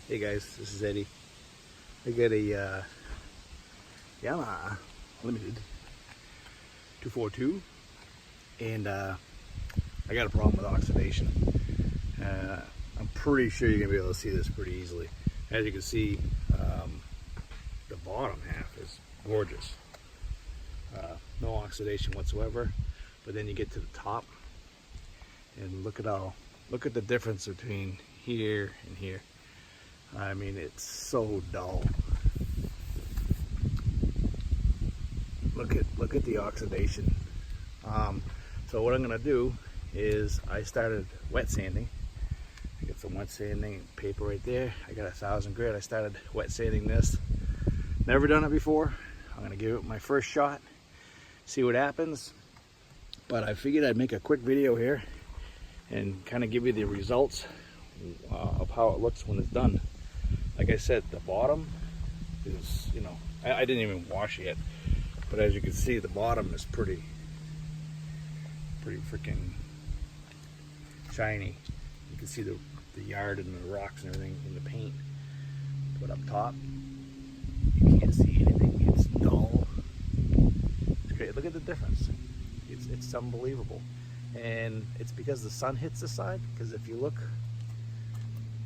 Hey guys, this is Eddie. I got a Yamaha Limited 242 and I got a problem with oxidation. I'm pretty sure you're gonna be able to see this pretty easily. As you can see, the bottom half is gorgeous. No oxidation whatsoever, but then you get to the top and look at the difference between here and here. I mean, it's so dull. Look at the oxidation. So what I'm gonna do is I started wet sanding. I got some wet sanding paper right there. I got 1000 grit. I started wet sanding this. Never done it before. I'm gonna give it my first shot, see what happens. But I figured I'd make a quick video here and kind of give you the results of how it looks when it's done. Like I said, the bottom is, you know, I didn't even wash it yet, but as you can see, the bottom is pretty freaking shiny. You can see the yard and the rocks and everything in the paint. But up top, you can't see anything. It's dull. It's great. Look at the difference. It's unbelievable. And it's because the sun hits the side, because if you look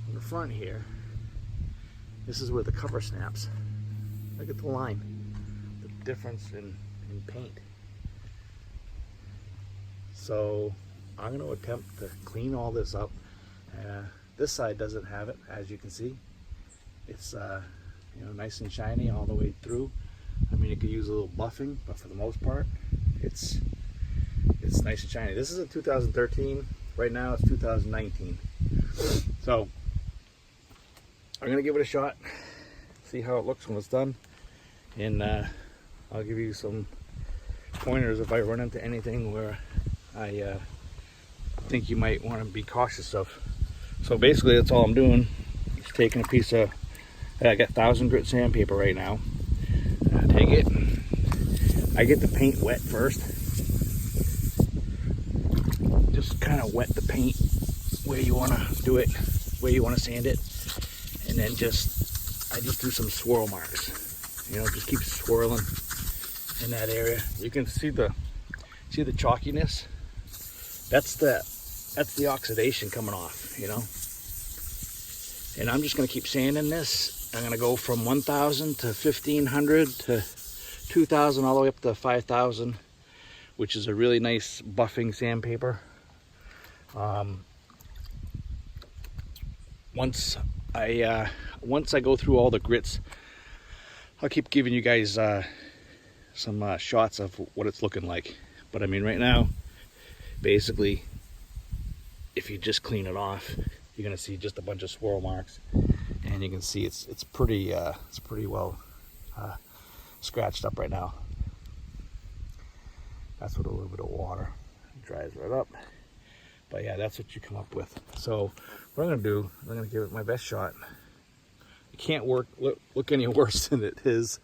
on the front here, this is where the cover snaps. Look at the line, the difference in paint. So I'm going to attempt to clean all this up. This side doesn't have it, as you can see. It's you know, nice and shiny all the way through. I mean, it could use a little buffing, but for the most part, it's nice and shiny. This is a 2013. Right now, it's 2019. So I'm gonna give it a shot, see how it looks when it's done, and I'll give you some pointers if I run into anything where I think you might want to be cautious of. So basically, that's all I'm doing. Just taking a piece of, I got 1000 grit sandpaper right now. Take it. I get the paint wet first. Just kind of wet the paint where you want to do it, where you want to sand it, and then I just do some swirl marks. You know, just keep swirling in that area. You can see the chalkiness. That's the oxidation coming off, you know. And I'm just going to keep sanding this. I'm going to go from 1000 to 1500 to 2000 all the way up to 5000, which is a really nice buffing sandpaper. Once I go through all the grits, I'll keep giving you guys some shots of what it's looking like. But I mean, right now, basically, if you just clean it off, you're gonna see just a bunch of swirl marks, and you can see it's pretty well scratched up right now. That's with a little bit of water. It dries right up. But yeah, that's what you come up with. So what I'm gonna do, I'm gonna give it my best shot. It can't look any worse than it is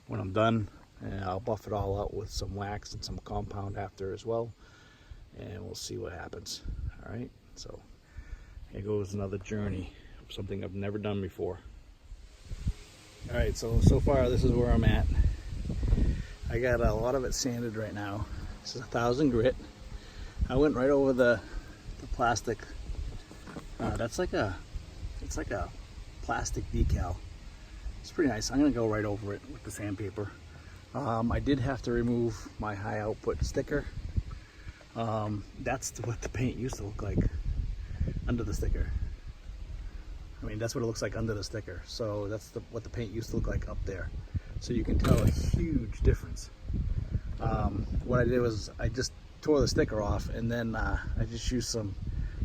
when I'm done. And I'll buff it all out with some wax and some compound after as well, and we'll see what happens. All right, so here goes another journey of something I've never done before. All right, so far this is where I'm at. I got a lot of it sanded right now. This is 1000 grit. I went right over the plastic. It's like a plastic decal. It's pretty nice. I'm gonna go right over it with the sandpaper. I did have to remove my high output sticker. That's what the paint used to look like under the sticker. I mean, that's what it looks like under the sticker. So that's what the paint used to look like up there. So you can tell a huge difference. What I did was I just tore the sticker off, and then I just used some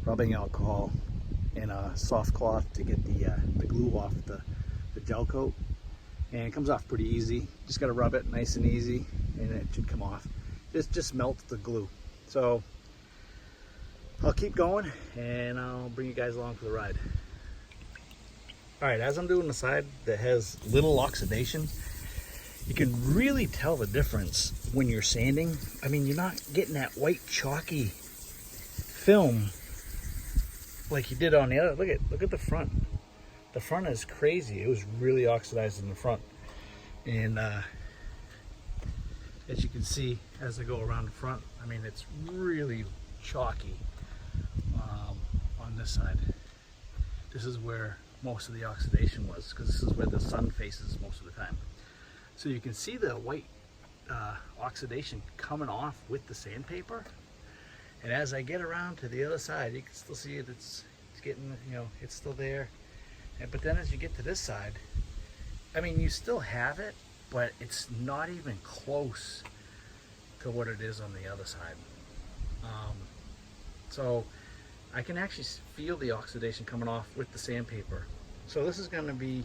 rubbing alcohol and a soft cloth to get the glue off the gel coat. And it comes off pretty easy. Just got to rub it nice and easy, and it should come off. Just melts the glue. So I'll keep going, and I'll bring you guys along for the ride. All right, as I'm doing the side that has little oxidation, you can really tell the difference when you're sanding. I mean, you're not getting that white chalky film like you did on the other. Look at the front. the front is crazy. It was really oxidized in the front. And as you can see, as I go around the front, I mean, it's really chalky on this side. This is where most of the oxidation was, because this is where the sun faces most of the time. So you can see the white oxidation coming off with the sandpaper. And as I get around to the other side, you can still see it. It's getting, you know, it's still there. But then as you get to this side, I mean, you still have it, but it's not even close to what it is on the other side. So I can actually feel the oxidation coming off with the sandpaper. So this is going to be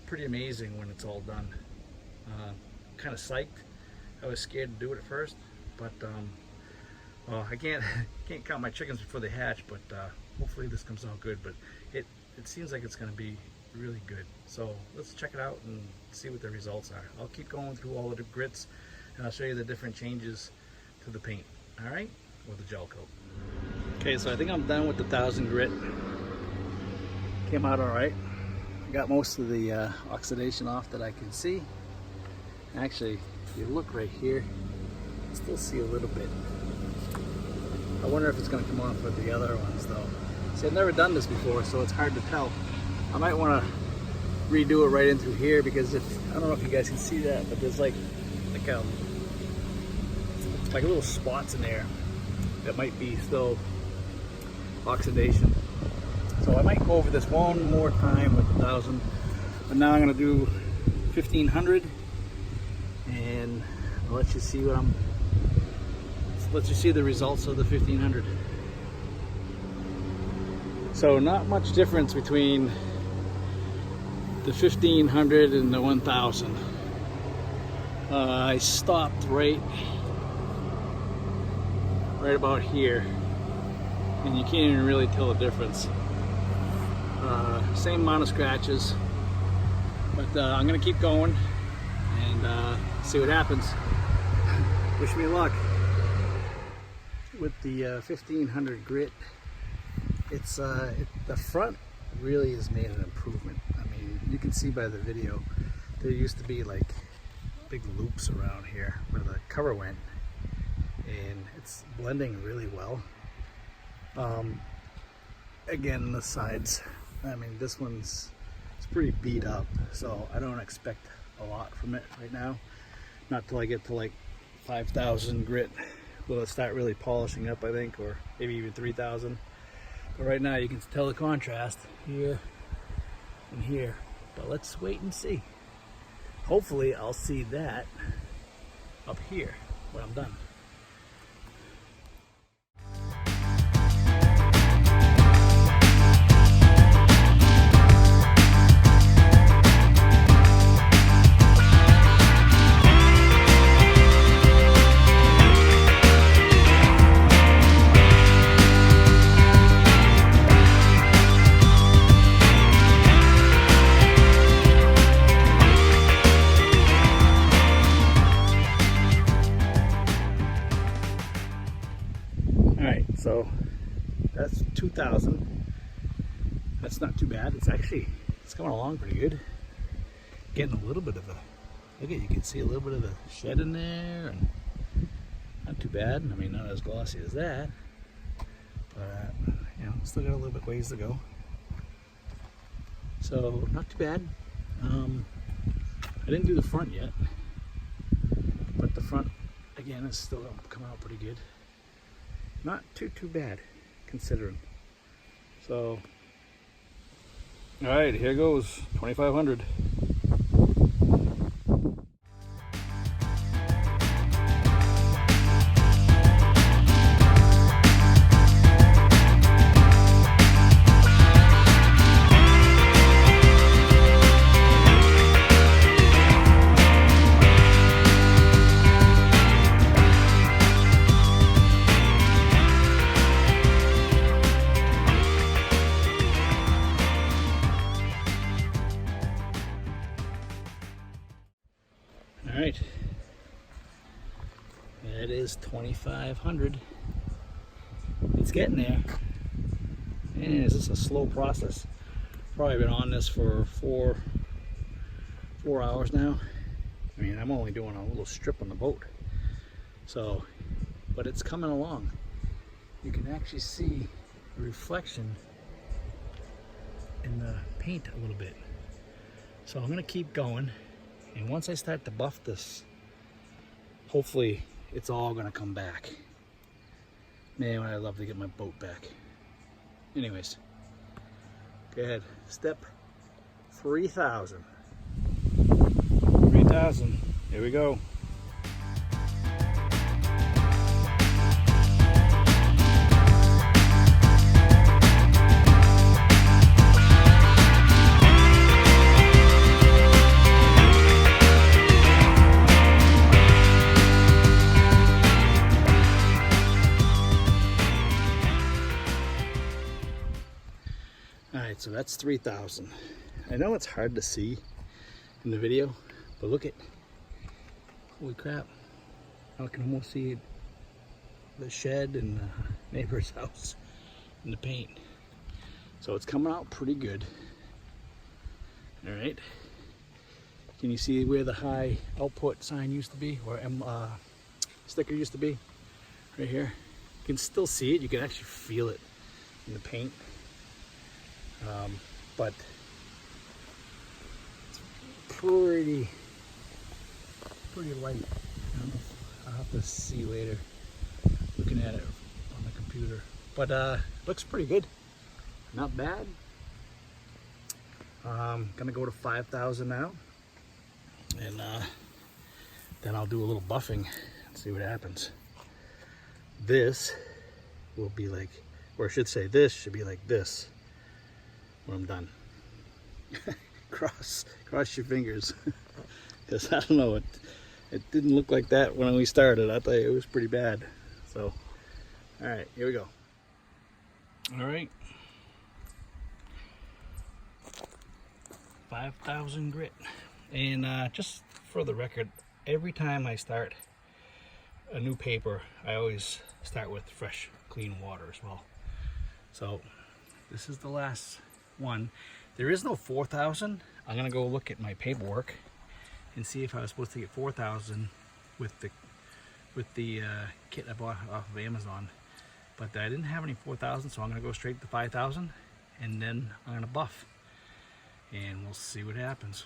pretty amazing when it's all done. Kind of psyched. I was scared to do it at first, but well, I can't count my chickens before they hatch, but hopefully this comes out good. But it seems like it's going to be really good. So let's check it out and see what the results are. I'll keep going through all of the grits, and I'll show you the different changes to the paint. All right, with the gel coat. Okay, so I think I'm done with the 1000 grit. Came out all right. I got most of the oxidation off that I can see. Actually, if you look right here, you can still see a little bit. I wonder if it's going to come off with the other ones though. See, I've never done this before, so it's hard to tell. I might want to redo it right in through here, because if, I don't know if you guys can see that, but there's like little spots in there that might be still oxidation. So I might go over this one more time with 1000, but now I'm going to do 1500, and I'll let you see what let you see the results of the 1500. So not much difference between the 1500 and the 1000. I stopped right about here, and you can't even really tell the difference. Same amount of scratches, but I'm gonna keep going and see what happens. Wish me luck. With the 1500 grit, it's the front really has made an improvement. I mean, you can see by the video, there used to be like big loops around here where the cover went, and it's blending really well. Again, the sides, I mean, this one's, it's pretty beat up, so I don't expect a lot from it right now. Not till I get to like 5000 grit will it start really polishing up, I think, or maybe even 3000. But right now you can tell the contrast here and here. But let's wait and see. Hopefully I'll see that up here when I'm done. So that's 2000. That's not too bad. It's coming along pretty good. Getting a little bit of a, look at, you can see a little bit of the shed in there, and not too bad. I mean, not as glossy as that, but you know, still got a little bit ways to go. So not too bad. I didn't do the front yet, but the front again is still coming out pretty good. Not too bad, considering. So, all right, here goes 2500. All right, that is 2500. It's getting there, And it's just a slow process. Probably been on this for four hours now. I mean, I'm only doing a little strip on the boat. So, but it's coming along. You can actually see the reflection in the paint a little bit. So I'm gonna keep going. And once I start to buff this, hopefully it's all gonna come back. Man, I'd love to get my boat back. Anyways, go ahead. Step 3,000. 3,000. Here we go. Alright, so that's 3,000. I know it's hard to see in the video, but look at, holy crap, I can almost see the shed and the neighbor's house and the paint. So it's coming out pretty good. Alright, can you see where the high output sign used to be, or sticker used to be? Right here. You can still see it, you can actually feel it in the paint. But it's pretty light. I don't know if I'll have to see later looking at it on the computer. But looks pretty good. Not bad. Gonna go to 5,000 now. And then I'll do a little buffing and see what happens. This will be like, or I should say this should be like this when I'm done. cross your fingers. Because I don't know, it didn't look like that when we started. I thought it was pretty bad. So, alright, here we go. Alright. 5,000 grit. And just for the record, every time I start a new paper, I always start with fresh, clean water as well. So, this is the last one. There is no 4,000. I'm gonna go look at my paperwork and see if I was supposed to get 4,000 with the kit I bought off of Amazon, but I didn't have any 4,000, so I'm gonna go straight to 5,000, and then I'm gonna buff, and we'll see what happens.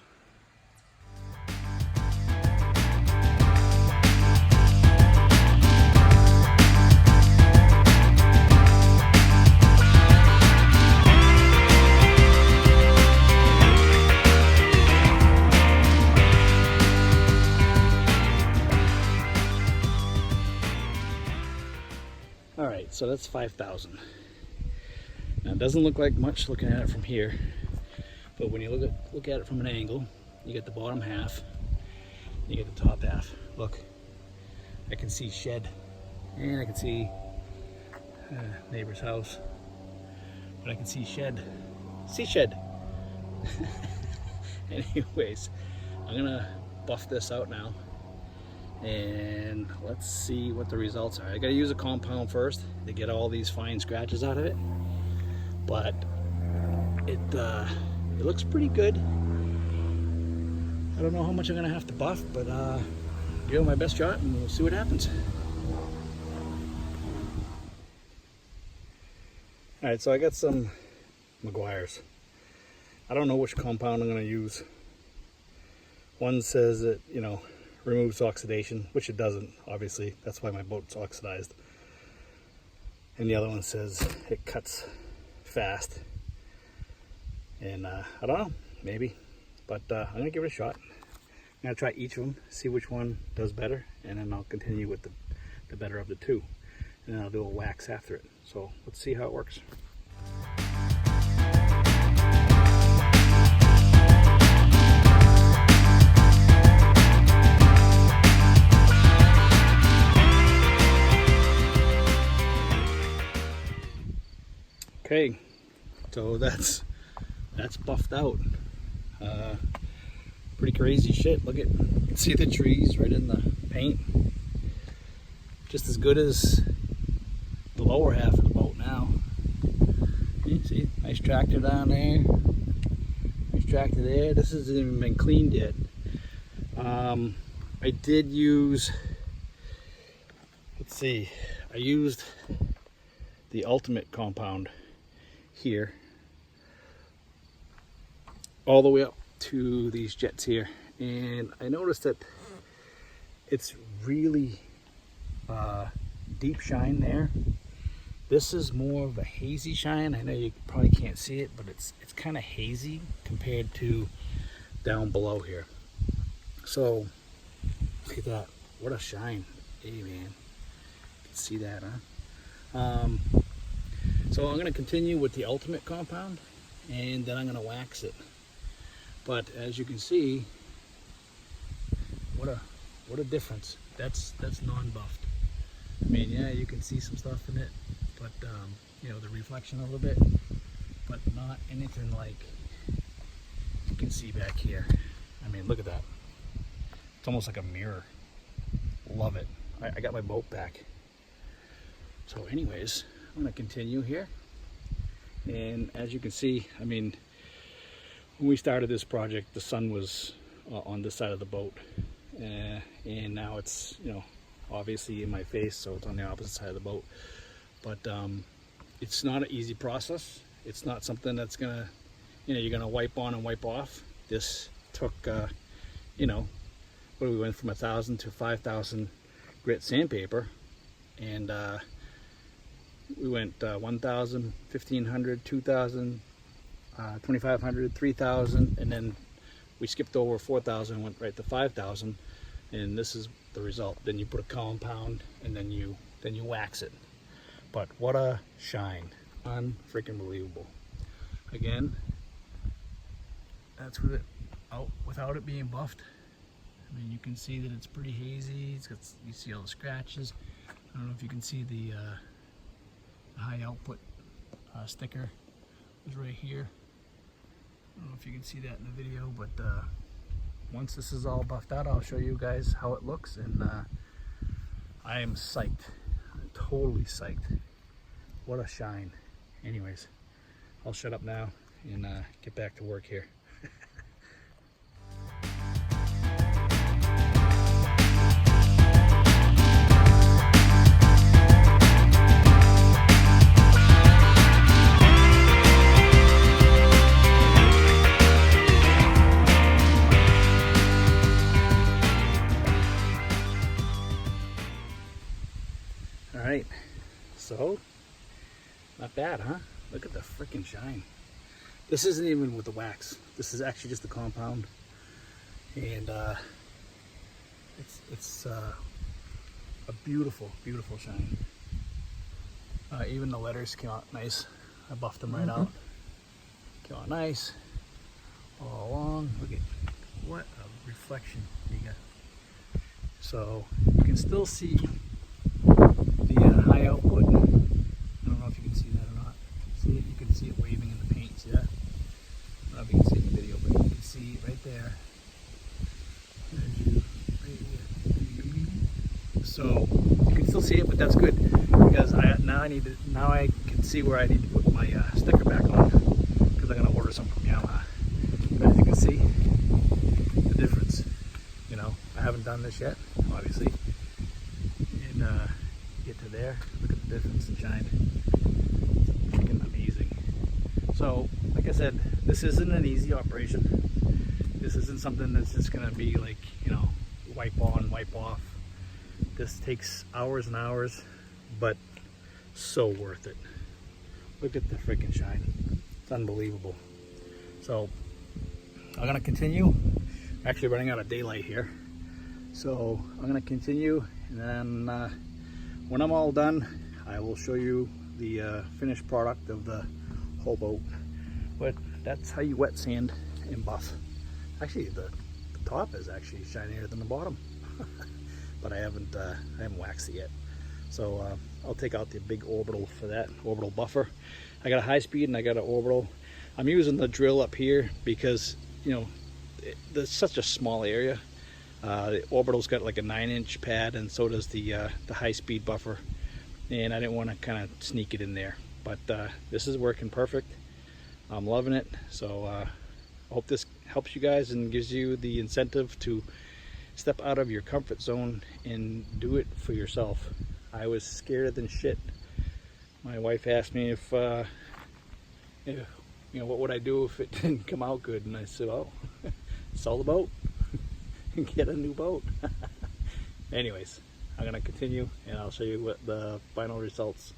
Alright, so that's 5,000. Now it doesn't look like much looking at it from here, but when you look at it from an angle, you get the bottom half, you get the top half. Look, I can see shed, and I can see neighbor's house, but I can see shed. See shed. Anyways, I'm gonna buff this out now. And let's see what the results are. I gotta use a compound first to get all these fine scratches out of it, but it looks pretty good. I don't know how much I'm gonna have to buff, but give it my best shot and we'll see what happens. Alright, so I got some McGuire's. I don't know which compound I'm gonna use. One says that, you know, removes oxidation, which it doesn't, obviously. That's why my boat's oxidized. And the other one says it cuts fast. And I don't know, maybe. But I'm gonna give it a shot. I'm gonna try each of them, see which one does better, and then I'll continue with the better of the two. And then I'll do a wax after it. So let's see how it works. Okay, so that's buffed out. Pretty crazy shit. Look at, you can see the trees right in the paint. Just as good as the lower half of the boat now. See, nice tractor down there. Nice tractor there. This hasn't even been cleaned yet. I did use, let's see, I used the ultimate compound here all the way up to these jets here, and I noticed that it's really deep shine there. This is more of a hazy shine. I know you probably can't see it, but it's kind of hazy compared to down below here. So look at that, what a shine. Hey man, you can see that, huh? So I'm going to continue with the ultimate compound, and then I'm going to wax it. But as you can see, what a difference. That's non-buffed. I mean, yeah, you can see some stuff in it, but you know, the reflection a little bit, but not anything like you can see back here. I mean, look at that. It's almost like a mirror. Love it. I got my boat back. So anyways, I'm going to continue here. And as you can see, I mean, when we started this project, the sun was on this side of the boat. And now it's, you know, obviously in my face, so it's on the opposite side of the boat. But it's not an easy process. It's not something that's going to, you know, you're going to wipe on and wipe off. This took, you know, what we went from 1,000 to 5,000 grit sandpaper, and we went 1,000, 1,500, 2,000, 2,500, 3,000, and then we skipped over 4,000 and went right to 5,000, and this is the result. Then you put a compound, and then you wax it. But what a shine, unfreaking believable. Again, that's with it out without it being buffed. I mean, you can see that it's pretty hazy. It's got, you see all the scratches. I don't know if you can see the high output sticker is right here. I don't know if you can see that in the video, but once this is all buffed out, I'll show you guys how it looks, and I am psyched. I'm totally psyched. What a shine. Anyways, I'll shut up now and get back to work here. Alright, so not bad, huh? Look at the freaking shine. This isn't even with the wax. This is actually just the compound, and it's a beautiful, beautiful shine. Even the letters came out nice. I buffed them right out. Came out nice all along. Look at what a reflection you got. So you can still see the high output. I don't know if you can see that or not. See it? You can see it waving in the paints, yeah? I don't know if you can see it in the video, but you can see it right there. So you can still see it, but that's good, because now I can see where I need to put my sticker back on, because I'm gonna order some from Yamaha. But as you can see, the difference. You know, I haven't done this yet, obviously. And get to there, look at the difference in shine. It's freaking amazing. So, like I said, this isn't an easy operation. This isn't something that's just gonna be like, you know, wipe on, wipe off. This takes hours and hours, but so worth it. Look at the freaking shine. It's unbelievable. So, I'm gonna continue. Actually running out of daylight here. So, I'm gonna continue, and then when I'm all done, I will show you the finished product of the whole boat. But that's how you wet sand and buff. Actually, the top is actually shinier than the bottom. But I haven't waxed it yet. So I'll take out the big orbital for that, orbital buffer. I got a high speed and I got an orbital. I'm using the drill up here because, you know, there's such a small area. The orbital's got like a 9-inch pad, and so does the high speed buffer. And I didn't want to kind of sneak it in there. but this is working perfect. I'm loving it. So I hope this helps you guys and gives you the incentive to step out of your comfort zone and do it for yourself. I was scared than shit. My wife asked me if you know, what would I do if it didn't come out good, and I said, oh, sell the boat and get a new boat. Anyways, I'm gonna continue and I'll show you what the final results.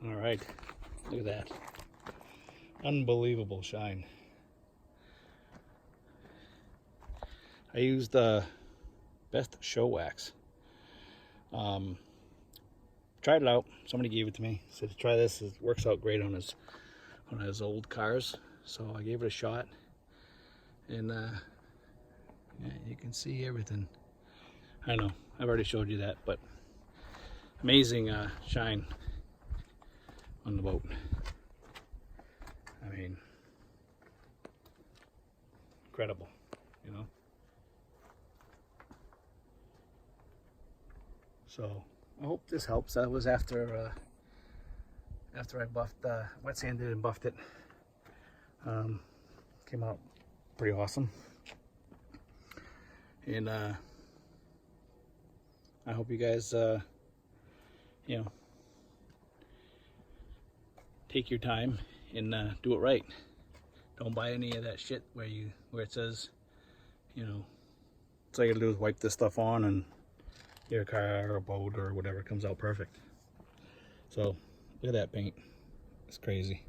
All right, look at that. Unbelievable shine. I used the best show wax. Tried it out. Somebody gave it to me. Said to try this. It works out great on his old cars. So I gave it a shot, and yeah, you can see everything. I know I've already showed you that, but amazing shine on the boat. I mean, incredible, you know. So I hope this helps. That was after I buffed, wet sanded and buffed it. Came out pretty awesome, and I hope you guys, you know, take your time and do it right. Don't buy any of that shit where it says, you know, all you gotta do is wipe this stuff on and your car or boat or whatever comes out perfect. So look at that paint. It's crazy.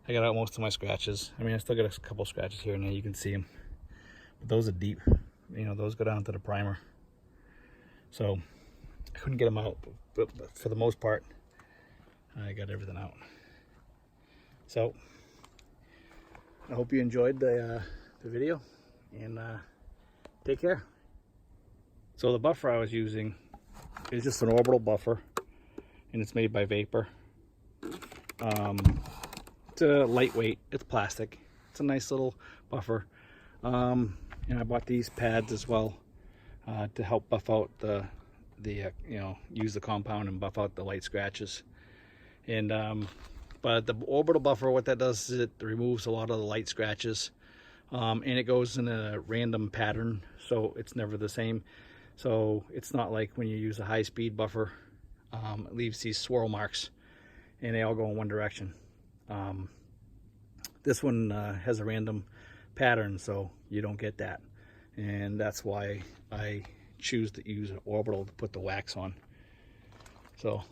I got out most of my scratches. I mean, I still got a couple scratches here and there. You can see them, but those are deep. You know, those go down to the primer. So I couldn't get them out, but for the most part, I got everything out. So I hope you enjoyed the video, and take care. So the buffer I was using is just an orbital buffer, and it's made by Vapor. It's lightweight. It's plastic. It's a nice little buffer. And I bought these pads as well to help buff out the you know, use the compound and buff out the light scratches. And but the orbital buffer, what that does is it removes a lot of the light scratches, and it goes in a random pattern, so it's never the same. So it's not like when you use a high-speed buffer, it leaves these swirl marks and they all go in one direction. This one has a random pattern, so you don't get that, and that's why I choose to use an orbital to put the wax on. So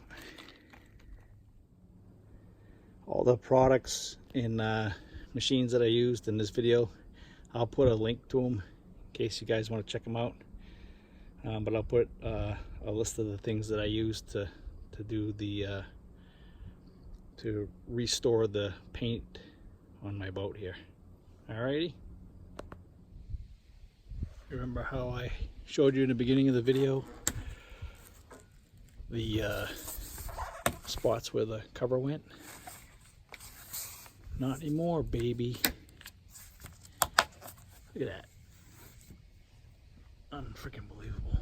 all the products and machines that I used in this video, I'll put a link to them in case you guys want to check them out. But I'll put a list of the things that I used to do the to restore the paint on my boat here. Alrighty. Remember how I showed you in the beginning of the video the spots where the cover went? Not anymore, baby. Look at that. Unfreaking believable.